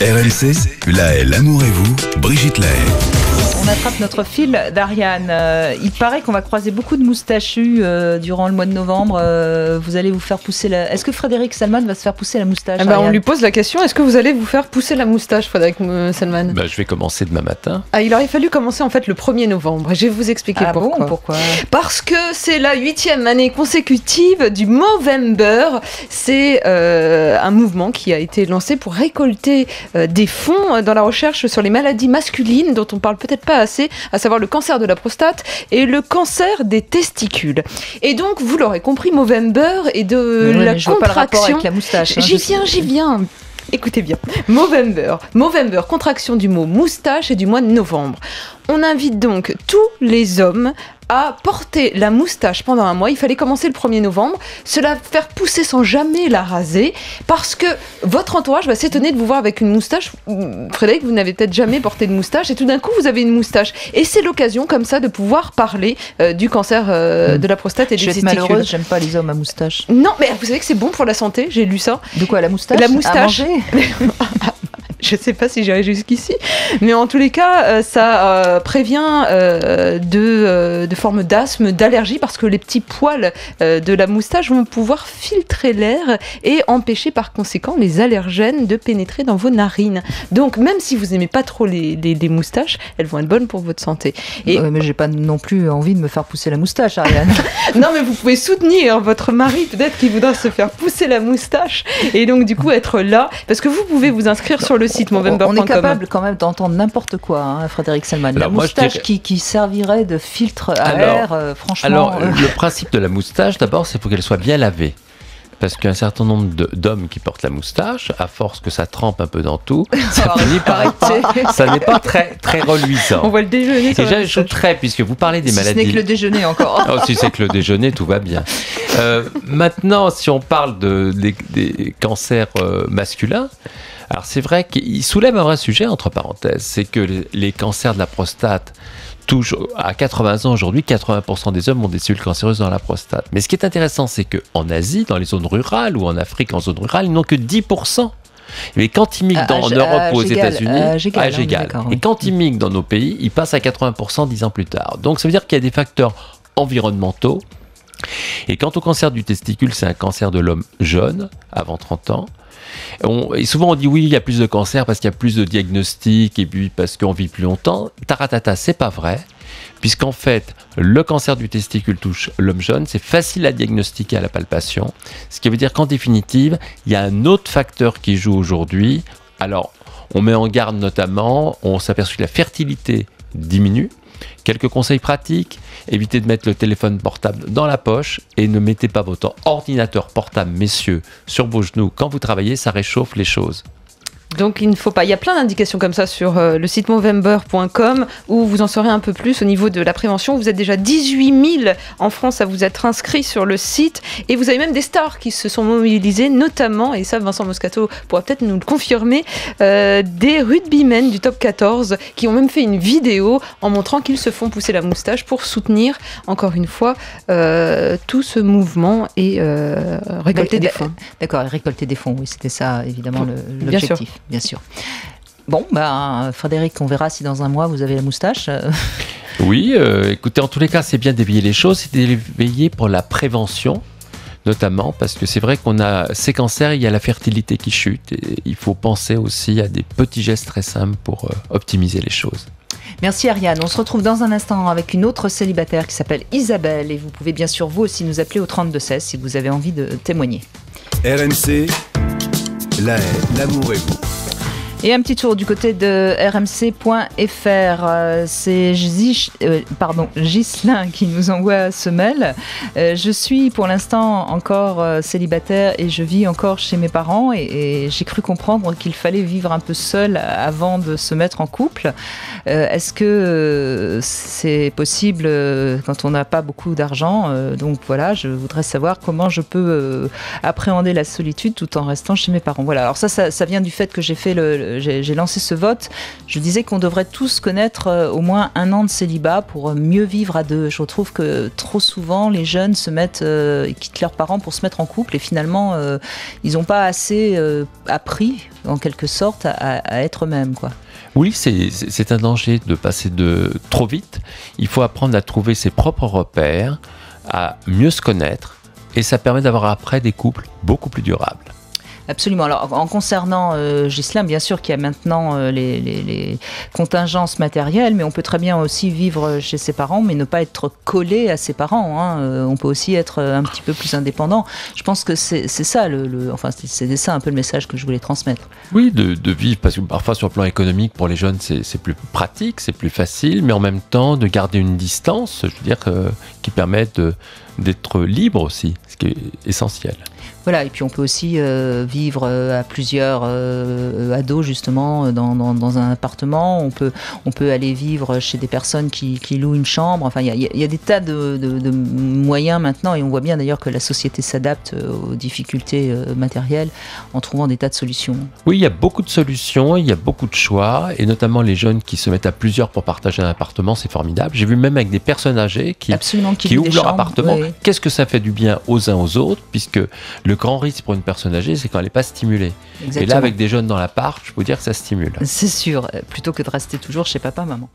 RMC, Laël, l'amour et vous, Brigitte Laël. On attrape notre fil d'Ariane. Il paraît qu'on va croiser beaucoup de moustachus durant le mois de novembre. Vous allez vous faire pousser la... Est-ce que Frédéric Salman va se faire pousser la moustache? On lui pose la question, est-ce que vous allez vous faire pousser la moustache, Frédéric Salman? Je vais commencer demain matin. Il aurait fallu commencer en fait le 1er novembre. Je vais vous expliquer pourquoi. Pourquoi? Parce que c'est la 8e année consécutive du Movember. C'est un mouvement qui a été lancé pour récolter des fonds dans la recherche sur les maladies masculines dont on parle peut-être pas assez, à savoir le cancer de la prostate et le cancer des testicules. Et donc, vous l'aurez compris, Movember et de la je vois pas le rapport avec la moustache. J'y viens. Écoutez bien, Movember, contraction du mot moustache et du mois de novembre. On invite donc tous les hommes à porter la moustache pendant un mois. Il fallait commencer le 1er novembre, se la faire pousser sans jamais la raser, parce que votre entourage va s'étonner de vous voir avec une moustache. Frédéric, vous n'avez peut-être jamais porté de moustache, et tout d'un coup, vous avez une moustache. Et c'est l'occasion, comme ça, de pouvoir parler du cancer de la prostate et des testicules. Je vais être malheureuse, j'aime pas les hommes à moustache. Non, mais vous savez que c'est bon pour la santé, j'ai lu ça. De quoi, la moustache? La moustache. À manger. Je ne sais pas si j'irai jusqu'ici, mais en tous les cas, ça prévient de formes d'asthme, d'allergie, parce que les petits poils de la moustache vont pouvoir filtrer l'air et empêcher par conséquent les allergènes de pénétrer dans vos narines. Donc même si vous n'aimez pas trop les moustaches, elles vont être bonnes pour votre santé. Et... mais j'ai pas non plus envie de me faire pousser la moustache, Ariane. Non, mais vous pouvez soutenir votre mari, peut-être qu'il voudra se faire pousser la moustache, et donc du coup être là, parce que vous pouvez vous inscrire sur le site Movember.com. On est capable quand même d'entendre n'importe quoi, Frédéric Salman. La moustache qui servirait de filtre à l'air, franchement... Alors, le principe de la moustache, d'abord, c'est pour qu'elle soit bien lavée. Parce qu'un certain nombre d'hommes qui portent la moustache, à force que ça trempe un peu dans tout, ça finit par arrêter. Ça n'est pas très, très reluisant. On voit le déjeuner. Et j'ajouterais, puisque vous parlez des maladies... Si ce n'est que le déjeuner encore. Si c'est que le déjeuner, tout va bien. Maintenant, si on parle des cancers masculins, alors c'est vrai qu'il soulève un vrai sujet, entre parenthèses, c'est que les cancers de la prostate touchent à 80 ans aujourd'hui, 80% des hommes ont des cellules cancéreuses dans la prostate. Mais ce qui est intéressant, c'est qu'en Asie, dans les zones rurales, ou en Afrique en zone rurale, ils n'ont que 10%. Mais quand ils migrent en Europe ou aux États-Unis, et quand ils migrent dans nos pays, ils passent à 80% 10 ans plus tard. Donc ça veut dire qu'il y a des facteurs environnementaux. Et quant au cancer du testicule, c'est un cancer de l'homme jeune, avant 30 ans. Et souvent on dit oui, il y a plus de cancer parce qu'il y a plus de diagnostics et puis parce qu'on vit plus longtemps. Taratata, c'est pas vrai, puisqu'en fait le cancer du testicule touche l'homme jeune, c'est facile à diagnostiquer à la palpation, ce qui veut dire qu'en définitive il y a un autre facteur qui joue aujourd'hui. Alors on met en garde notamment, on s'aperçoit que la fertilité diminue. Quelques conseils pratiques: évitez de mettre le téléphone portable dans la poche et ne mettez pas votre ordinateur portable, messieurs, sur vos genoux quand vous travaillez, ça réchauffe les choses. Donc il ne faut pas. Il y a plein d'indications comme ça sur le site movember.com où vous en saurez un peu plus au niveau de la prévention. Vous êtes déjà 18 000 en France à vous être inscrits sur le site, et vous avez même des stars qui se sont mobilisées, notamment, et ça Vincent Moscato pourra peut-être nous le confirmer, des rugbymen du top 14 qui ont même fait une vidéo en montrant qu'ils se font pousser la moustache pour soutenir encore une fois tout ce mouvement et récolter des fonds. D'accord, récolter des fonds, oui, c'était ça évidemment l'objectif. Bien sûr. Bon, Frédéric, on verra si dans un mois vous avez la moustache. Oui, écoutez, en tous les cas, c'est bien d'éveiller les choses, c'est d'éveiller pour la prévention, notamment, parce que c'est vrai qu'on a ces cancers, il y a la fertilité qui chute, et il faut penser aussi à des petits gestes très simples pour optimiser les choses. Merci Ariane, on se retrouve dans un instant avec une autre célibataire qui s'appelle Isabelle, et vous pouvez bien sûr vous aussi nous appeler au 3216 si vous avez envie de témoigner. RMC, l'amour et vous. Et un petit tour du côté de rmc.fr. C'est Ghislain qui nous envoie ce mail. Je suis pour l'instant encore célibataire et je vis encore chez mes parents, et j'ai cru comprendre qu'il fallait vivre un peu seul avant de se mettre en couple. Est-ce que c'est possible quand on n'a pas beaucoup d'argent? Donc voilà, je voudrais savoir comment je peux appréhender la solitude tout en restant chez mes parents. Voilà, alors ça vient du fait que j'ai fait j'ai lancé ce vote, je disais qu'on devrait tous connaître au moins 1 an de célibat pour mieux vivre à deux. Je trouve que trop souvent, les jeunes quittent leurs parents pour se mettre en couple et finalement, ils n'ont pas assez appris, en quelque sorte, à être eux-mêmes, quoi. Oui, c'est un danger de passer trop vite. Il faut apprendre à trouver ses propres repères, à mieux se connaître, et ça permet d'avoir après des couples beaucoup plus durables. Absolument. Alors, en concernant Ghislain, bien sûr qu'il y a maintenant les contingences matérielles, mais on peut très bien aussi vivre chez ses parents, mais ne pas être collé à ses parents, hein. On peut aussi être un petit peu plus indépendant. Je pense que c'est ça, c'était ça un peu le message que je voulais transmettre. Oui, de vivre, parce que parfois sur le plan économique, pour les jeunes, c'est plus pratique, c'est plus facile, mais en même temps, de garder une distance, je veux dire, qui permet d'être libre aussi, ce qui est essentiel. Voilà, et puis on peut aussi vivre à plusieurs ados justement dans un appartement. On peut aller vivre chez des personnes qui louent une chambre. Enfin, il y a des tas de moyens maintenant, et on voit bien d'ailleurs que la société s'adapte aux difficultés matérielles en trouvant des tas de solutions. Oui, il y a beaucoup de solutions, il y a beaucoup de choix, et notamment les jeunes qui se mettent à plusieurs pour partager un appartement, c'est formidable. J'ai vu même avec des personnes âgées qui ouvrent leur appartement. Oui. Qu'est-ce que ça fait du bien aux uns aux autres, puisque le grand risque pour une personne âgée, c'est quand elle n'est pas stimulée. Exactement. Et là, avec des jeunes dans l'appart, je peux dire que ça stimule. C'est sûr, plutôt que de rester toujours chez papa, maman.